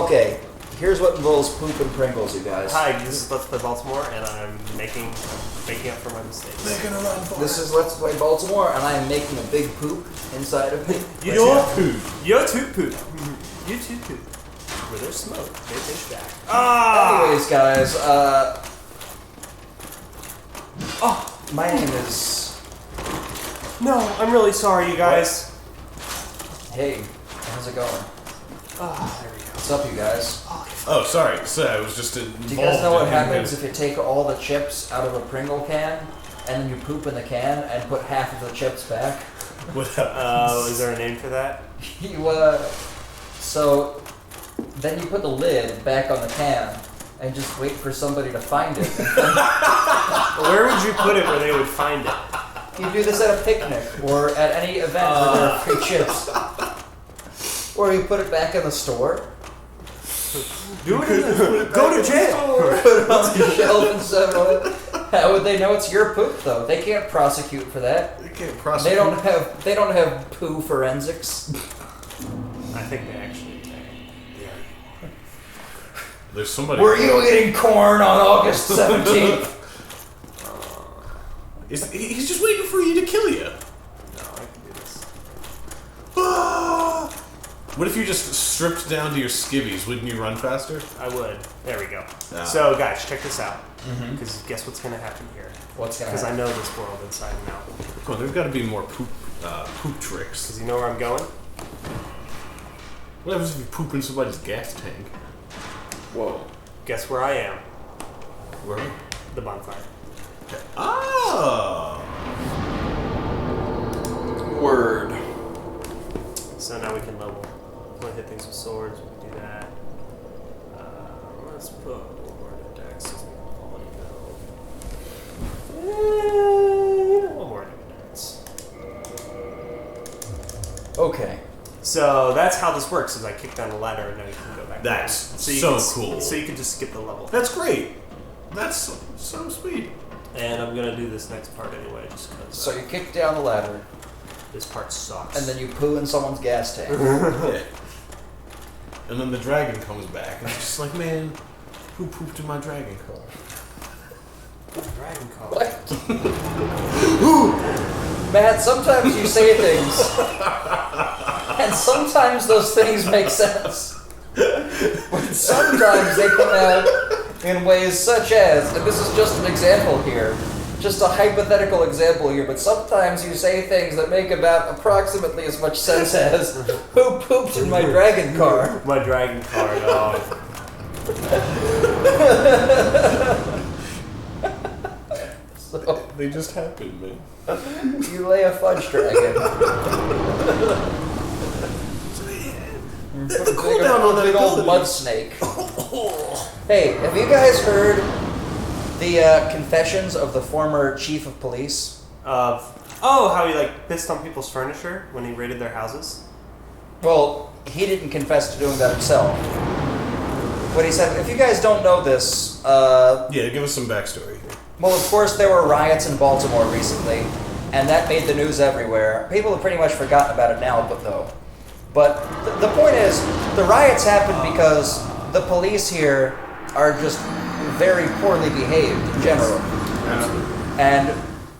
Okay, here's what involves poop and Pringles, you guys. Hi, this is Let's Play Baltimore, and I'm making up for my mistakes. Making a run for This is Let's Play Baltimore, and I am making a big poop inside of me. Your poop. Your too poop. You too poop. Where there's smoke, there's Jack. Anyways, guys, my name is... No, I'm really sorry, you guys. Hey, how's it going? There we go. What's up, you guys? Oh, sorry. So I was just involved. Do you guys know what happens if you take all the chips out of a Pringle can, and then you poop in the can, and put half of the chips back? What happens? Is there a name for that? So then you put the lid back on the can, and just wait for somebody to find it. Where would you put it where they would find it? You do this at a picnic, or at any event where there are free chips. Or you put it back in the store. Do it. Go to jail. Put it on the shelf and stuff. How would they know it's your poop, though? They can't prosecute for that. They can't prosecute. They don't have poo forensics. I think they actually can. There's somebody. Were you eating corn on August 17th? He's just waiting for you to kill you. No, I can do this. What if you just stripped down to your skivvies? Wouldn't you run faster? I would. There we go. Ah. So, guys, check this out. Because guess what's going to happen here? What's gonna Because I happen? know this world inside and out. Come on, there's got to be more poop tricks. Because you know where I'm going? What happens if you poop in somebody's gas tank? Whoa. Guess where I am? Where? The bonfire. Oh! Word. So now we can level. We can hit things with swords. We can do that. Let's put one more dex. One more dex. Okay. So that's how this works. Is I kick down the ladder and now you can go back. That's down. so cool. So you can just skip the level. That's great. That's so sweet. And I'm gonna do this next part anyway, just because. So you kick down the ladder, This part sucks. and then you poo in someone's gas tank. Yeah. And then the dragon comes back, and it's just like, man, who pooped in my dragon car? Dragon Call. What? Matt, sometimes you say things, and sometimes those things make sense. But sometimes they come out in ways such as, and this is just an example here, just a hypothetical example here, but sometimes you say things that make about approximately as much sense as, who pooped in my dragon car? My dragon car, dog. So, They just happened, man. you lay a fudge dragon. Put a cool down on that big old ability. mud snake. Hey, have you guys heard the confessions of the former chief of police? How he pissed on people's furniture when he raided their houses? Well, he didn't confess to doing that himself. What he said, if you guys don't know this, Yeah, give us some backstory. well, of course there were riots in Baltimore recently, and that made the news everywhere. People have pretty much forgotten about it now, But the point is, the riots happened because the police here are just very poorly behaved in general. And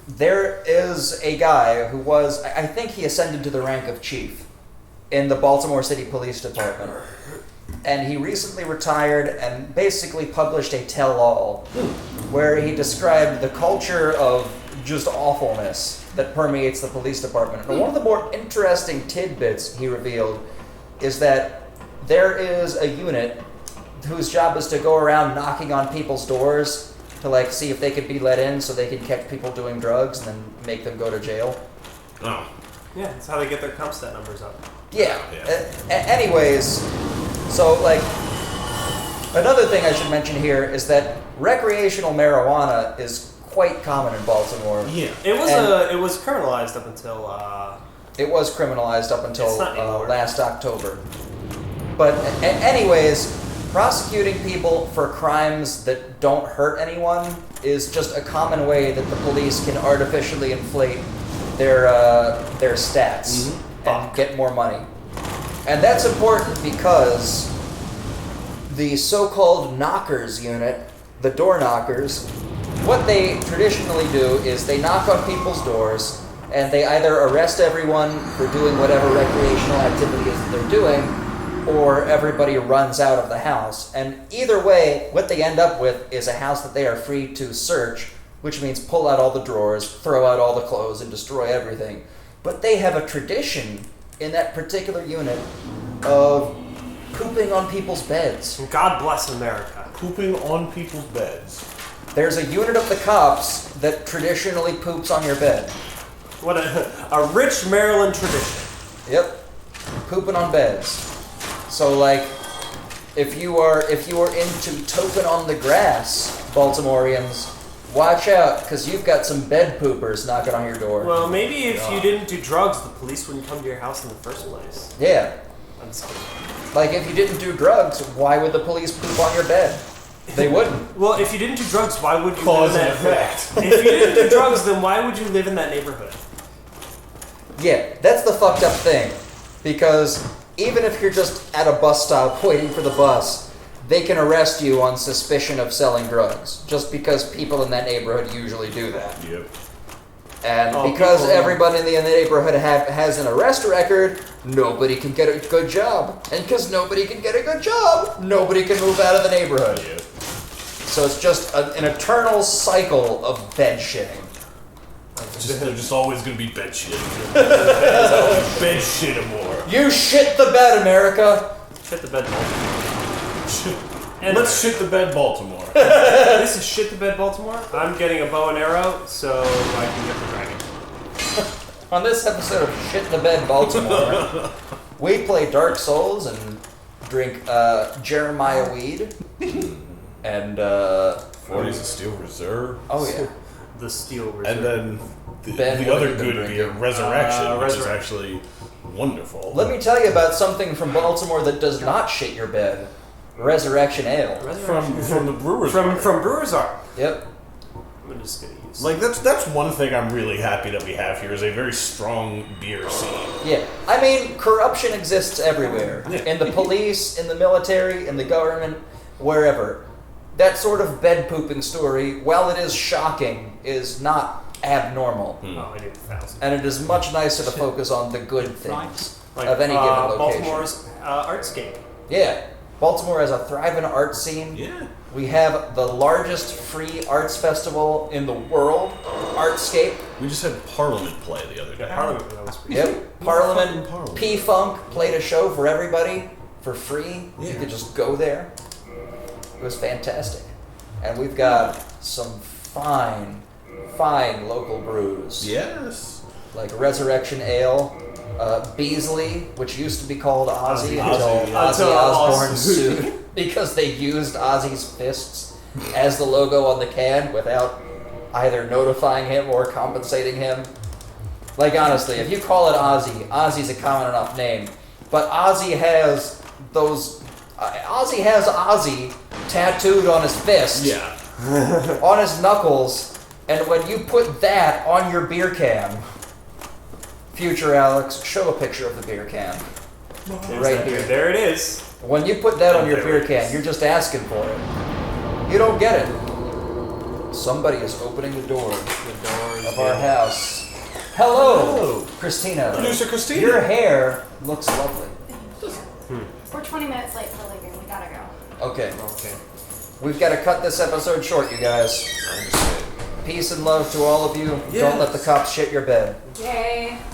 there is a guy who was, I think he ascended to the rank of chief in the Baltimore City Police Department. And he recently retired and basically published a tell-all where he described the culture of just awfulness that permeates the police department. And one of the more interesting tidbits he revealed is that there is a unit whose job is to go around knocking on people's doors to see if they could be let in so they can catch people doing drugs and then make them go to jail. Oh. Yeah, that's how they get their Comstat numbers up. Yeah. Yeah. Anyways, so another thing I should mention here is that recreational marijuana is quite common in Baltimore. Yeah. It was criminalized up until It was criminalized up until It's not anymore. last October. But anyways, prosecuting people for crimes that don't hurt anyone is just a common way that the police can artificially inflate their stats and get more money. And that's important because the so-called knockers unit, the door knockers, what they traditionally do is they knock on people's doors and they either arrest everyone for doing whatever recreational activity is that they're doing, or everybody runs out of the house. And either way, what they end up with is a house that they are free to search, which means pull out all the drawers, throw out all the clothes, and destroy everything. But they have a tradition in that particular unit of pooping on people's beds. And God bless America. Pooping on people's beds. There's a unit of the cops that traditionally poops on your bed. What a rich Maryland tradition. Yep, pooping on beds. So like, if you are into toping on the grass, Baltimoreans, watch out, because you've got some bed poopers knocking on your door. Well, maybe if you didn't do drugs, the police wouldn't come to your house in the first place. Yeah, I'm just kidding. like if you didn't do drugs, why would the police poop on your bed? They wouldn't. Well, if you didn't do drugs, why would you Cause live in and that? effect. If you didn't do drugs, then why would you live in that neighborhood? Yeah, that's the fucked up thing. Because even if you're just at a bus stop waiting for the bus, they can arrest you on suspicion of selling drugs. Just because people in that neighborhood usually do that. Yep. And because everybody in the neighborhood has an arrest record, nobody can get a good job. And because nobody can get a good job, nobody can move out of the neighborhood. Yep. So it's just an eternal cycle of bed shitting. They're just always going to be bed shit. Bed shit more. You shit the bed, America! Shit the bed, Baltimore. Let's shit the bed, Baltimore. This is Shit the Bed, Baltimore. I'm getting a bow and arrow, so I can get the dragon. On this episode of Shit the Bed, Baltimore, we play Dark Souls and drink Jeremiah weed. And, 40s of Steel Reserve. oh yeah. The Steel Reserve. And then Ben the other would have been good beer, drinking. Resurrection, which is Resurrection. actually wonderful. Let me tell you about something from Baltimore that does not shit your bed. Resurrection Ale. from the Brewers. From Brewers Art. Yep. I'm just gonna use. Like that's one thing I'm really happy that we have here is a very strong beer scene. Yeah. I mean, corruption exists everywhere. Yeah. In the police, in the military, in the government, wherever. That sort of bed pooping story, while it is shocking, is not abnormal. Oh, I need 1,000. And it is much nicer to focus on the good things Like, of any given location. Baltimore's Artscape. Yeah. Baltimore has a thriving art scene. Yeah. We have the largest free arts festival in the world, Artscape. We just had Parliament play the other day. Parliament, that was pretty Yep. Parliament, Parliament. P-Funk played a show for everybody for free. You Yeah. could just go there. It was fantastic. And we've got some fine local brews. Yes. Like Resurrection Ale, Beasley, which used to be called Ozzy Ozzy, until yeah. Ozzy Osbourne sued because they used Ozzy's fists as the logo on the can without either notifying him or compensating him. Like honestly, if you call it Ozzy, Ozzy's a common enough name, but Ozzy has Ozzy tattooed on his fist, Yeah. on his knuckles, and when you put that on your beer can, future Alex, show a picture of the beer can. There's Right that here. beer. There it is. When you put that on your There beer it can, is. you're just asking for it. You don't get it. Somebody is opening the door The doors. of our house. Hello, Hello. Christina. Producer Christina. Your hair looks lovely. We're 20 minutes late for leaving. We gotta go. Okay, Okay. we've got to cut this episode short, you guys. I understand. Peace and love to all of you. Don't let the Yes. cops shit your bed. Yay.